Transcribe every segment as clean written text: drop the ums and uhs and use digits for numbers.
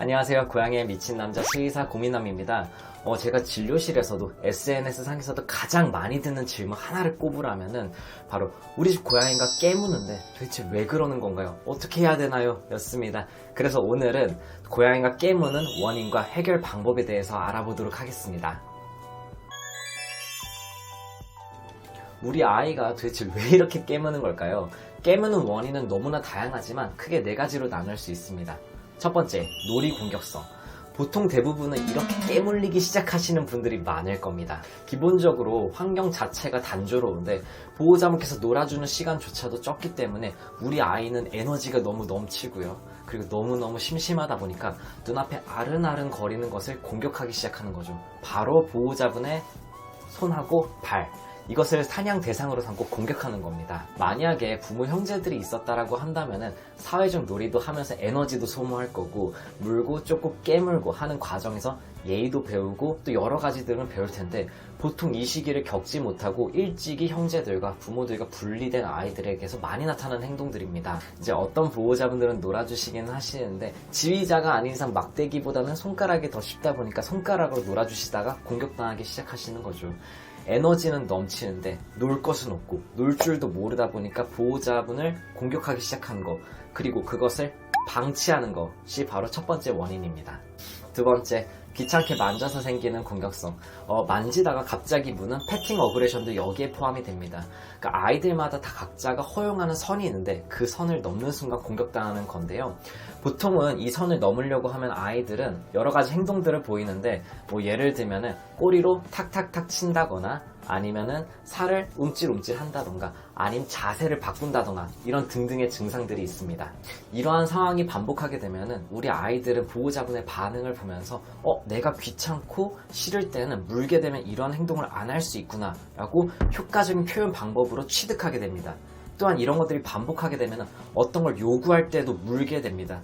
안녕하세요. 고양이에 미친 남자 수의사 고민남입니다. 제가 진료실에서도 SNS 상에서도 가장 많이 듣는 질문 하나를 꼽으라면은 바로 우리 집 고양이가 깨무는데 도대체 왜 그러는 건가요? 어떻게 해야 되나요? 였습니다. 그래서 오늘은 고양이가 깨무는 원인과 해결 방법에 대해서 알아보도록 하겠습니다. 우리 아이가 도대체 왜 이렇게 깨무는 걸까요? 깨무는 원인은 너무나 다양하지만 크게 4가지로 나눌 수 있습니다. 첫 번째, 놀이 공격성. 보통 대부분은 이렇게 깨물리기 시작하시는 분들이 많을 겁니다. 기본적으로 환경 자체가 단조로운데 보호자분께서 놀아주는 시간조차도 적기 때문에 우리 아이는 에너지가 너무 넘치고요. 그리고 너무너무 심심하다 보니까 눈앞에 아른아른 거리는 것을 공격하기 시작하는 거죠. 바로 보호자분의 손하고 발, 이것을 사냥 대상으로 삼고 공격하는 겁니다. 만약에 부모 형제들이 있었다라고 한다면은 사회적 놀이도 하면서 에너지도 소모할 거고, 물고 쫓고 깨물고 하는 과정에서 예의도 배우고 또 여러 가지들은 배울 텐데, 보통 이 시기를 겪지 못하고 일찍이 형제들과 부모들과 분리된 아이들에게서 많이 나타나는 행동들입니다. 이제 어떤 보호자분들은 놀아주시기는 하시는데 지휘자가 아닌 이상 막대기보다는 손가락이 더 쉽다 보니까 손가락으로 놀아주시다가 공격당하기 시작하시는 거죠. 에너지는 넘치는데 놀 것은 없고 놀 줄도 모르다 보니까 보호자분을 공격하기 시작한 거, 그리고 그것을 방치하는 것이 바로 첫 번째 원인입니다. 두 번째, 귀찮게 만져서 생기는 공격성. 만지다가 갑자기 무는 패팅 어그레션도 여기에 포함이 됩니다. 그러니까 아이들마다 다 각자가 허용하는 선이 있는데 그 선을 넘는 순간 공격당하는 건데요. 보통은 이 선을 넘으려고 하면 아이들은 여러 가지 행동들을 보이는데, 예를 들면은 꼬리로 탁탁탁 친다거나 아니면은 살을 움찔움찔 한다던가 아니면 자세를 바꾼다던가 이런 등등의 증상들이 있습니다. 이러한 상황이 반복하게 되면은 우리 아이들은 보호자분의 반응을 보면서 내가 귀찮고 싫을 때는 물게 되면 이런 행동을 안 할 수 있구나 라고 효과적인 표현 방법으로 취득하게 됩니다. 또한 이런 것들이 반복하게 되면 어떤 걸 요구할 때도 물게 됩니다.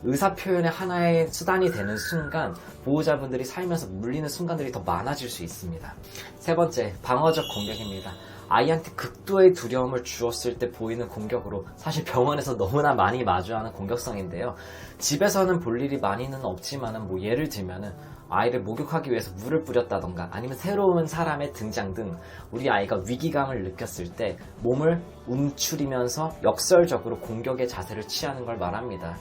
의사표현의 하나의 수단이 되는 순간 보호자분들이 살면서 물리는 순간들이 더 많아질 수 있습니다. 세 번째, 방어적 공격입니다. 아이한테 극도의 두려움을 주었을 때 보이는 공격으로 사실 병원에서 너무나 많이 마주하는 공격성인데요. 집에서는 볼 일이 많이는 없지만은 예를 들면은 아이를 목욕하기 위해서 물을 뿌렸다던가 아니면 새로운 사람의 등장 등 우리 아이가 위기감을 느꼈을 때 몸을 움츠리면서 역설적으로 공격의 자세를 취하는 걸 말합니다.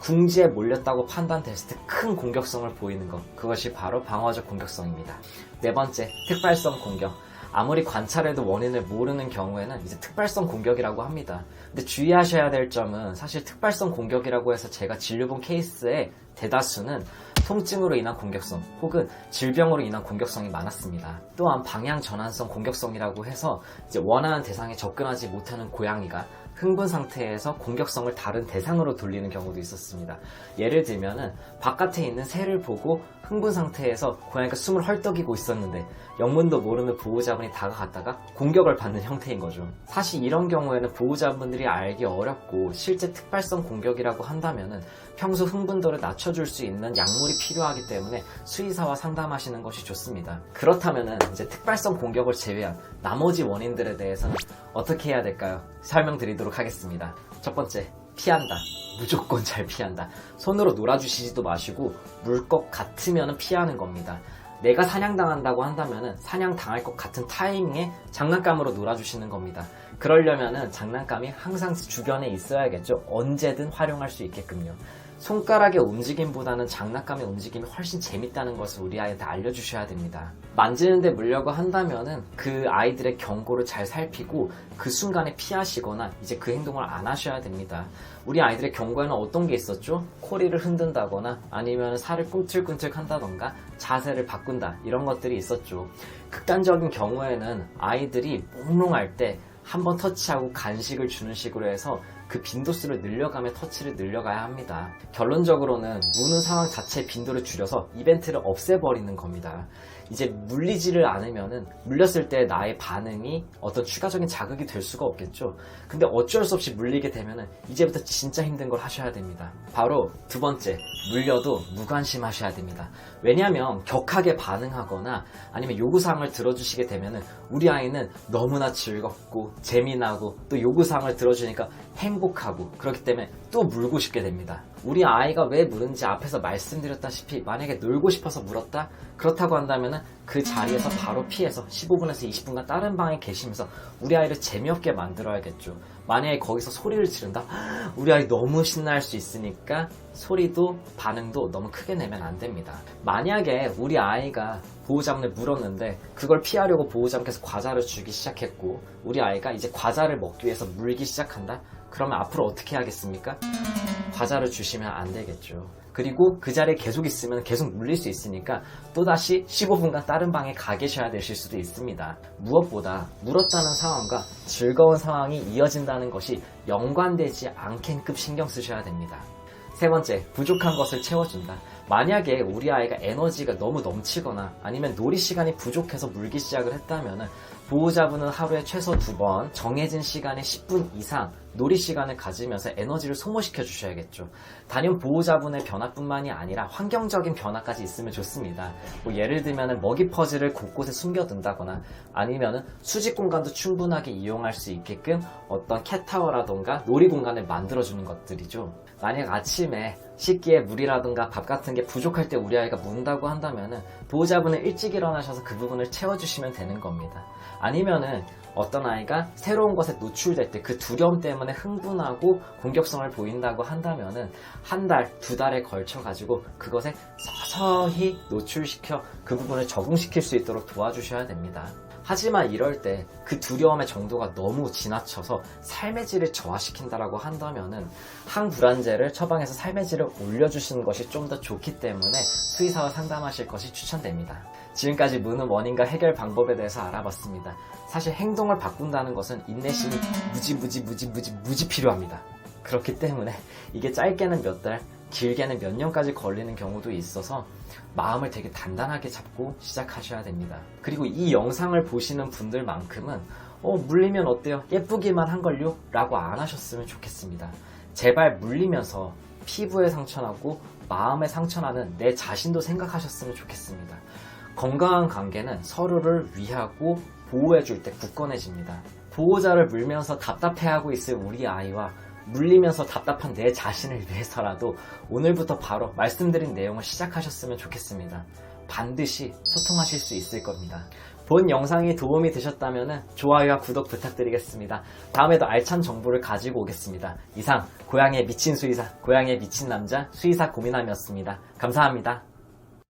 궁지에 몰렸다고 판단됐을 때 큰 공격성을 보이는 것, 그것이 바로 방어적 공격성입니다. 네 번째, 특발성 공격. 아무리 관찰해도 원인을 모르는 경우에는 이제 특발성 공격이라고 합니다. 근데 주의하셔야 될 점은 사실 특발성 공격이라고 해서 제가 진료본 케이스의 대다수는 통증으로 인한 공격성 혹은 질병으로 인한 공격성이 많았습니다. 또한 방향 전환성 공격성이라고 해서 이제 원하는 대상에 접근하지 못하는 고양이가 흥분 상태에서 공격성을 다른 대상으로 돌리는 경우도 있었습니다. 예를 들면은 바깥에 있는 새를 보고 흥분 상태에서 고양이가 숨을 헐떡이고 있었는데 영문도 모르는 보호자분이 다가갔다가 공격을 받는 형태인 거죠. 사실 이런 경우에는 보호자분들이 알기 어렵고 실제 특발성 공격이라고 한다면은 평소 흥분도를 낮춰줄 수 있는 약물이 필요하기 때문에 수의사와 상담하시는 것이 좋습니다. 그렇다면은 이제 특발성 공격을 제외한 나머지 원인들에 대해서는 어떻게 해야 될까요? 설명드리도록 하겠습니다. 첫 번째, 피한다. 무조건 잘 피한다. 손으로 놀아주시지도 마시고 물 것 같으면 피하는 겁니다. 내가 사냥당한다고 한다면 사냥당할 것 같은 타이밍에 장난감으로 놀아주시는 겁니다. 그러려면 장난감이 항상 주변에 있어야겠죠. 언제든 활용할 수 있게끔요. 손가락의 움직임보다는 장난감의 움직임이 훨씬 재밌다는 것을 우리 아이한테 알려주셔야 됩니다. 만지는데 물려고 한다면은 그 아이들의 경고를 잘 살피고 그 순간에 피하시거나 이제 그 행동을 안 하셔야 됩니다. 우리 아이들의 경고에는 어떤 게 있었죠? 코리를 흔든다거나 아니면 살을 꿈틀꿈틀 한다던가 자세를 바꾼다, 이런 것들이 있었죠. 극단적인 경우에는 아이들이 몽롱할 때 한번 터치하고 간식을 주는 식으로 해서 그 빈도수를 늘려가며 터치를 늘려가야 합니다. 결론적으로는 무는 상황 자체의 빈도를 줄여서 이벤트를 없애버리는 겁니다. 이제 물리지를 않으면은 물렸을 때 나의 반응이 어떤 추가적인 자극이 될 수가 없겠죠. 근데 어쩔 수 없이 물리게 되면은 이제부터 진짜 힘든 걸 하셔야 됩니다. 바로 두 번째, 물려도 무관심하셔야 됩니다. 왜냐하면 격하게 반응하거나 아니면 요구사항을 들어주시게 되면은 우리 아이는 너무나 즐겁고 재미나고 또 요구사항을 들어주니까 행복하고 그렇기 때문에 또 물고 싶게 됩니다. 우리 아이가 왜 물은지 앞에서 말씀드렸다시피 만약에 놀고 싶어서 물었다? 그렇다고 한다면 그 자리에서 바로 피해서 15분에서 20분간 다른 방에 계시면서 우리 아이를 재미없게 만들어야겠죠. 만약에 거기서 소리를 지른다? 우리 아이 너무 신나할 수 있으니까 소리도 반응도 너무 크게 내면 안 됩니다. 만약에 우리 아이가 보호자분을 물었는데 그걸 피하려고 보호자분께서 과자를 주기 시작했고 우리 아이가 이제 과자를 먹기 위해서 물기 시작한다? 그러면 앞으로 어떻게 하겠습니까? 과자를 주시면 안 되겠죠. 그리고 그 자리에 계속 있으면 계속 물릴 수 있으니까 또다시 15분간 다른 방에 가 계셔야 되실 수도 있습니다. 무엇보다 물었다는 상황과 즐거운 상황이 이어진다는 것이 연관되지 않게끔 신경 쓰셔야 됩니다. 세 번째, 부족한 것을 채워준다. 만약에 우리 아이가 에너지가 너무 넘치거나 아니면 놀이 시간이 부족해서 물기 시작을 했다면 보호자분은 하루에 최소 2번 정해진 시간에 10분 이상 놀이 시간을 가지면서 에너지를 소모시켜 주셔야겠죠. 단연 보호자분의 변화뿐만이 아니라 환경적인 변화까지 있으면 좋습니다. 뭐 예를 들면 먹이 퍼즐을 곳곳에 숨겨둔다거나 아니면 수직 공간도 충분하게 이용할 수 있게끔 어떤 캣타워라던가 놀이 공간을 만들어주는 것들이죠. 만약 아침에 씻기에 물이라든가 밥 같은 게 부족할 때 우리 아이가 문다고 한다면 보호자분은 일찍 일어나셔서 그 부분을 채워주시면 되는 겁니다. 아니면은 어떤 아이가 새로운 것에 노출될 때 그 두려움 때문에 흥분하고 공격성을 보인다고 한다면은 한 달, 2달에 걸쳐 가지고 그것에 서서히 노출시켜 그 부분을 적응시킬 수 있도록 도와주셔야 됩니다. 하지만 이럴 때 그 두려움의 정도가 너무 지나쳐서 삶의 질을 저하시킨다라고 한다면은 항불안제를 처방해서 삶의 질을 올려주시는 것이 좀 더 좋기 때문에 수의사와 상담하실 것이 추천됩니다. 지금까지 무는 원인과 해결 방법에 대해서 알아봤습니다. 사실 행동을 바꾼다는 것은 인내심이 무지 필요합니다. 그렇기 때문에 이게 짧게는 몇 달, 길게는 몇 년까지 걸리는 경우도 있어서 마음을 되게 단단하게 잡고 시작하셔야 됩니다. 그리고 이 영상을 보시는 분들만큼은 물리면 어때요? 예쁘기만 한걸요? 라고 안 하셨으면 좋겠습니다. 제발 물리면서 피부에 상처나고 마음에 상처나는 내 자신도 생각하셨으면 좋겠습니다. 건강한 관계는 서로를 위하고 보호해줄 때 굳건해집니다. 보호자를 물면서 답답해하고 있을 우리 아이와 물리면서 답답한 내 자신을 위해서라도 오늘부터 바로 말씀드린 내용을 시작하셨으면 좋겠습니다. 반드시 소통하실 수 있을 겁니다. 본 영상이 도움이 되셨다면 좋아요와 구독 부탁드리겠습니다. 다음에도 알찬 정보를 가지고 오겠습니다. 이상 고양이에 미친 수의사, 고양이에 미친 남자 수의사 고민함이었습니다. 감사합니다.